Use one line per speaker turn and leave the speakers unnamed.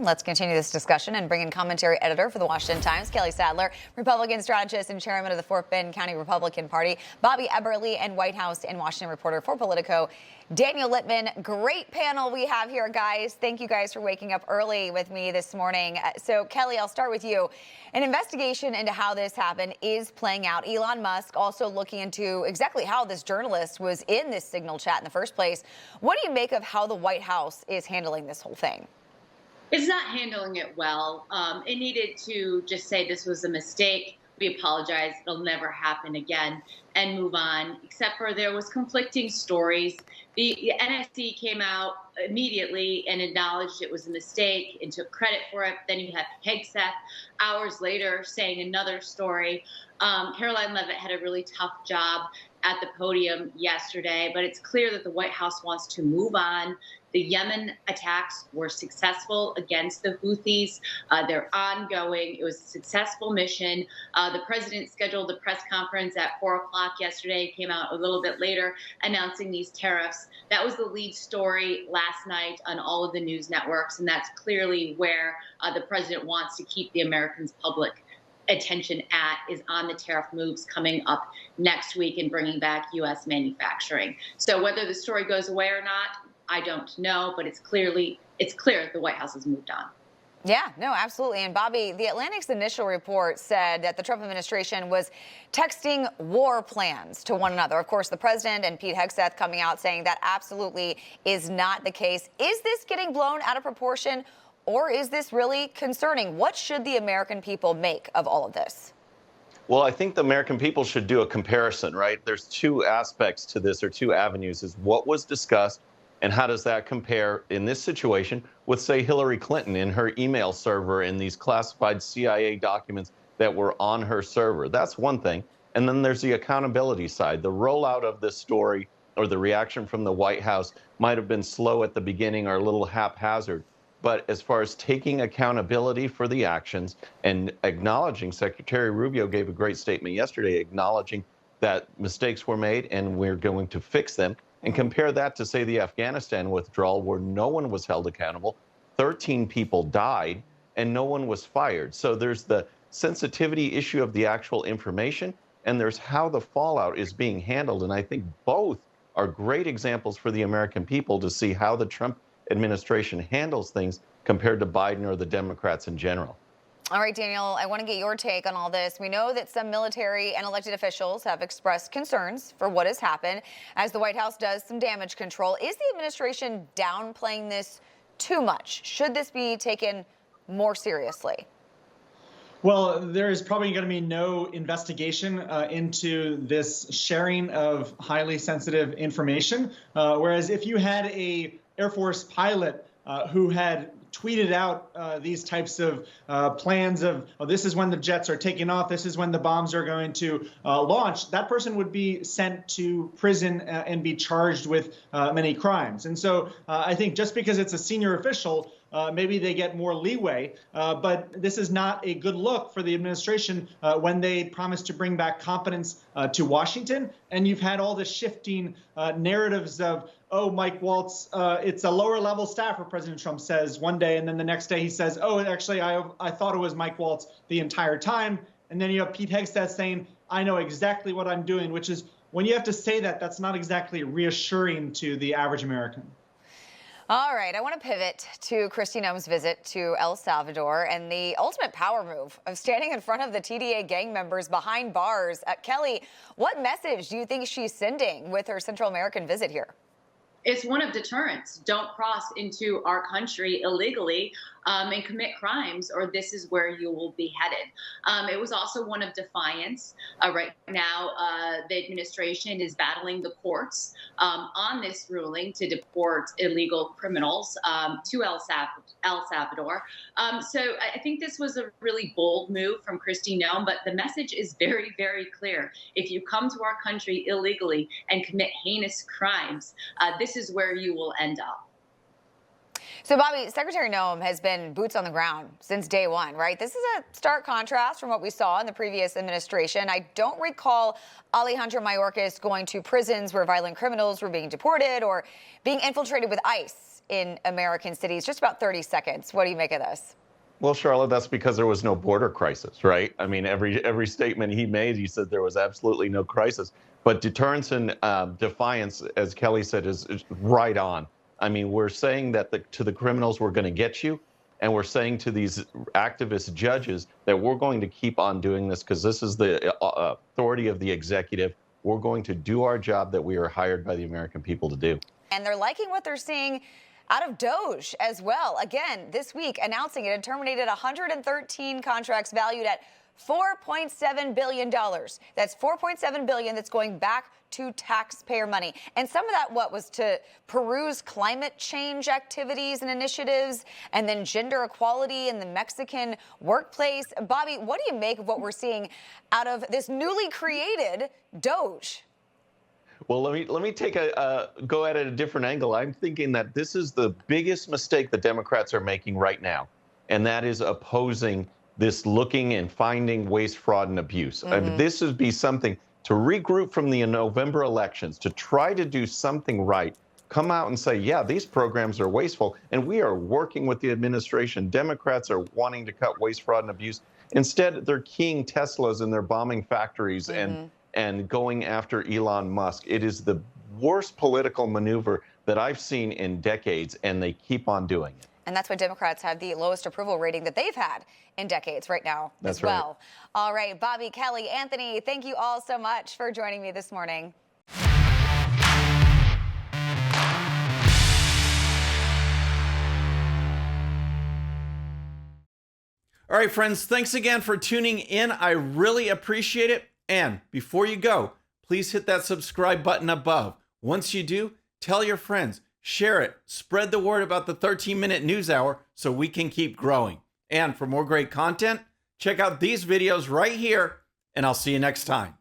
Let's continue this discussion and bring in commentary editor for the Washington Times, Kelly Sadler, Republican strategist and chairman of the Fort Bend County Republican Party, Bobby Eberle, and White House and Washington reporter for Politico, Daniel Littman. Great panel we have here, guys. Thank you guys for waking up early with me this morning. So, Kelly, I'll start with you. An investigation into how this happened is playing out. Elon Musk also looking into exactly how this journalist was in this Signal chat in the first place. What do you make of how the White House is handling this whole thing?
It's not handling it well. It needed to just say this was a mistake. We apologize. It'll never happen again and move on, except for there was conflicting stories. The NSC came out immediately and acknowledged it was a mistake and took credit for it. Then you have Hegseth hours later saying another story. Caroline Leavitt had a really tough job at the podium yesterday, but it's clear that the White House wants to move on. The Yemen attacks were successful against the Houthis. They're ongoing. It was a successful mission. The president scheduled a press conference at 4 o'clock yesterday, came out a little bit later, announcing these tariffs. That was the lead story last night on all of the news networks, and that's clearly where the president wants to keep the Americans' public attention at, is on the tariff moves coming up next week and bringing back U.S. manufacturing. So whether the story goes away or not, I don't know, but it's clear the White House has moved on.
Yeah, no, absolutely. And Bobby, the Atlantic's initial report said that the Trump administration was texting war plans to one another. Of course, the president and Pete Hegseth coming out saying that absolutely is not the case. Is this getting blown out of proportion, or is this really concerning? What should the American people make of all of this?
Well, I think the American people should do a comparison, right? There's two aspects to this, or two avenues, is what was discussed and how does that compare in this situation with, say, Hillary Clinton in her email server and these classified CIA documents that were on her server? That's one thing. And then there's the accountability side. The rollout of this story, or the reaction from the White House, might have been slow at the beginning or a little haphazard. But as far as taking accountability for the actions and acknowledging, Secretary Rubio gave a great statement yesterday acknowledging that mistakes were made and we're going to fix them. And compare that to, say, the Afghanistan withdrawal, where no one was held accountable, 13 people died, and no one was fired. So there's the sensitivity issue of the actual information, and there's how the fallout is being handled. And I think both are great examples for the American people to see how the Trump administration handles things compared to Biden or the Democrats in general.
All right, Daniel, I want to get your take on all this. We know that some military and elected officials have expressed concerns for what has happened as the White House does some damage control. Is the administration downplaying this too much? Should this be taken more seriously?
Well, there is probably going to be no investigation into this sharing of highly sensitive information. Whereas if you had a Air Force pilot who had tweeted out these types of plans of, oh, this is when the jets are taking off, this is when the bombs are going to launch, that person would be sent to prison and be charged with many crimes. And so I think just because it's a senior official, maybe they get more leeway, but this is not a good look for the administration when they promise to bring back confidence to Washington. And you've had all the shifting narratives of, oh, Mike Waltz, it's a lower level staffer, President Trump says one day, and then the next day he says, oh, actually, I thought it was Mike Waltz the entire time. And then you have Pete Hegseth saying, I know exactly what I'm doing, which is, when you have to say that, that's not exactly reassuring to the average American.
All right, I want to pivot to Kristi Noem's visit to El Salvador and the ultimate power move of standing in front of the TDA gang members behind bars. Kelly, what message do you think she's sending with her Central American visit here?
It's one of deterrence. Don't cross into our country illegally and commit crimes, or this is where you will be headed. It was also one of defiance. Right now, the administration is battling the courts on this ruling to deport illegal criminals to El Salvador. So I think this was a really bold move from Kristi Noem, but the message is very, very clear. If you come to our country illegally and commit heinous crimes, this is where you will end up.
So, Bobby, Secretary Noem has been boots on the ground since day one, right? This is a stark contrast from what we saw in the previous administration. I don't recall Alejandro Mayorkas going to prisons where violent criminals were being deported or being infiltrated with ICE in American cities. Just about 30 seconds. What do you make of this?
Well, Charlotte, that's because there was no border crisis, right? I mean, every statement he made, he said there was absolutely no crisis. But deterrence and defiance, as Kelly said, is right on. I mean, we're saying that to the criminals, we're going to get you. And we're saying to these activist judges that we're going to keep on doing this because this is the authority of the executive. We're going to do our job that we are hired by the American people to do.
And they're liking what they're seeing out of DOGE as well. Again, this week announcing it had terminated 113 contracts valued at $4.7 billion. That's $4.7 billion that's going back to taxpayer money. And some of that, was to peruse climate change activities and initiatives, and then gender equality in the Mexican workplace. Bobby, what do you make of what we're seeing out of this newly created DOGE?
Well, let me take a go at it a different angle. I'm thinking that this is the biggest mistake the Democrats are making right now, and that is opposing this looking and finding waste, fraud, and abuse. I mean, this would be something to regroup from the November elections, to try to do something right, come out and say, yeah, these programs are wasteful, and we are working with the administration. Democrats are wanting to cut waste, fraud, and abuse. Instead, they're keying Teslas and they're bombing factories and going after Elon Musk. It is the worst political maneuver that I've seen in decades, and they keep on doing it.
And that's why Democrats have the lowest approval rating that they've had in decades right now as well. Right. All right, Bobby, Kelly, Anthony, thank you all so much for joining me this morning.
All right, friends, thanks again for tuning in. I really appreciate it. And before you go, please hit that subscribe button above. Once you do, tell your friends, share it, spread the word about the 13-minute news hour so we can keep growing. And for more great content, check out these videos right here, and I'll see you next time.